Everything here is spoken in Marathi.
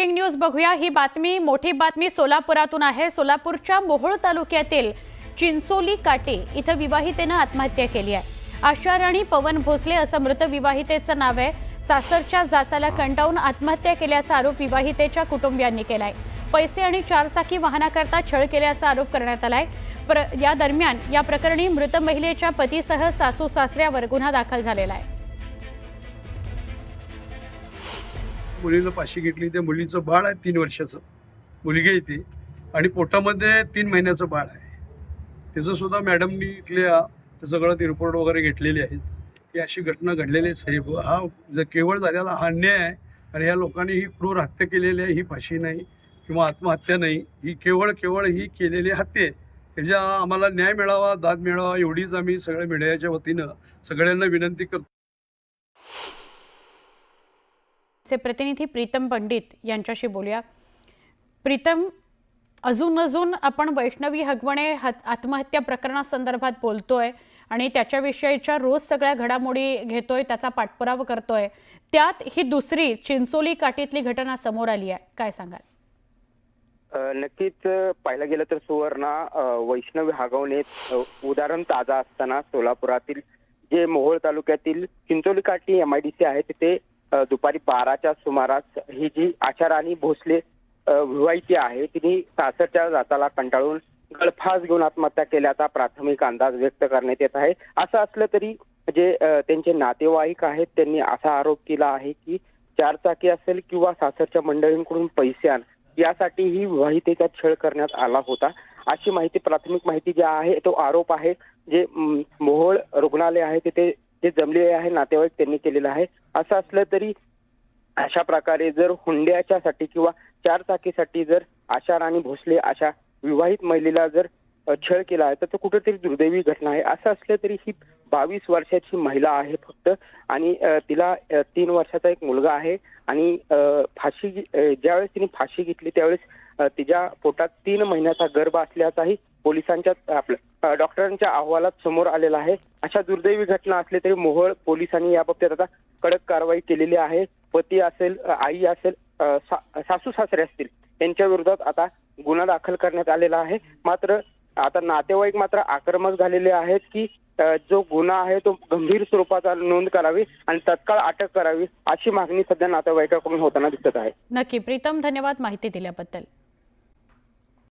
ब्रेकिंग न्यूज बघूया। ही बातमी मोठी बातमी सोलापुरातून आहे। सोलापूरच्या मोहोळ तालुक्यातील चिंचोली काटे इथं विवाहितेने आत्महत्या केली आहे। आशा राणी पवन भोसले असं मृत विवाहितेचं नाव आहे। सासरच्या जाचाला कंटाळून आत्महत्या केल्याचा आरोप विवाहितेच्या कुटुंबियांनी केलाय। पैसे आणि चारचाकी वाहनाकरता छळ केल्याचा आरोप करण्यात आलाय। या दरम्यान या प्रकरणी मृत महिलेच्या पतीसह सासू सासऱ्यावर गुन्हा दाखल झालेला आहे। मुलीला फाशी घेतली। त्या मुलीचं बाळ आहे 3 वर्षाचं, मुलगी आहे ती, आणि पोटामध्ये 3 महिन्याचं बाळ आहे। त्याचं सुद्धा मॅडमनी इथल्या सगळं ते रिपोर्ट वगैरे घेतलेले आहेत की अशी घटना घडलेली आहे साहेब। हा जर केवळ झालेला हा अन्याय आहे आणि या लोकांनी ही क्रूर हत्या केलेली आहे। ही फाशी नाही किंवा आत्महत्या नाही, ही केवळ ही केलेली हत्या आहे। त्याच्या आम्हाला न्याय मिळावा, दाद मिळावा एवढीच आम्ही सगळ्या मीडियाच्या वतीनं सगळ्यांना विनंती करतो। चे प्रतिनिधी प्रीतम पंडित यांच्याशी बोलूया। प्रीतम, अजून आपण वैष्णवी हगवणे आत्महत्या प्रकरणासंदर्भात बोलतोय आणि त्याच्याविषयीच्या रोज सगळ्या घडामोडी घेतोय, त्याचा पाठपुरावा करतोय। त्यात ही दुसरी चिंचोली काठीतली घटना समोर आली आहे, काय सांगाल? नक्कीच पाहायला गेलं तर सुवर्णा, वैष्णवी हगवणे उदाहरण ताजा असताना सोलापुरातील जे मोहोळ तालुक्यातील चिंचोली काठी MIDC आहे तिथे दुपारी 12च्या सुमारास ही जी आशा राणी भोसले विवाहिती आहे तिने सासरच्या जाचाला कंटाळून गळफास घेऊन आत्महत्या केल्याचा प्राथमिक अंदाज व्यक्त करण्यात येत आहे। असं असलं तरी जे त्यांचे नातेवाईक आहेत त्यांनी असा आरोप केला आहे की चारचाकी असेल किंवा सासरच्या मंडळींकडून पैसे आण यासाठी ही विवाहितेचा छळ करण्यात आला होता, अशी माहिती, प्राथमिक माहिती जी आहे तो आरोप आहे जे मोहोळ रुग्णालय आहे तिथे जे जमलेले आहे नातेवाईक त्यांनी केलेलं आहे। असं असलं तरी अशा प्रकारे जर हुंड्याच्यासाठी किंवा चारचाकीसाठी जर आशा राणी भोसले अशा विवाहित महिलेला जर छळ केला आहे तर तो कुठेतरी दुर्दैवी घटना आहे। असं असलं तरी ही 22 वर्षाची महिला आहे फक्त, आणि तिला 3 वर्षाचा एक मुलगा आहे, आणि ज्यावेळेस तिने फाशी घेतली त्यावेळेस तिच्या पोटात 3 महिन्याचा गर्भ असल्याचाही पोलिसांच्या आपल्या डॉक्टरांच्या अहवालात समोर आलेला आहे। अशा दुर्दैवी घटना असले तरी मोहोळ पोलिसांनी याबाबतीत आता कडक कारवाई केलेली आहे। पती असेल, आई असेल, सासू सासरे असतील यांच्या विरोधात आता गुन्हा दाखल करण्यात आलेला आहे। मात्र आता नातेवाईक मात्र आक्रमक झालेले आहेत की जो गुन्हा आहे तो गंभीर स्वरूपाचा नोंद करावी आणि तत्काळ अटक करावी, अशी मागणी सध्या नातेवाईकांकडून होताना दिसत आहे। नक्की प्रीतम, धन्यवाद माहिती दिल्याबद्दल।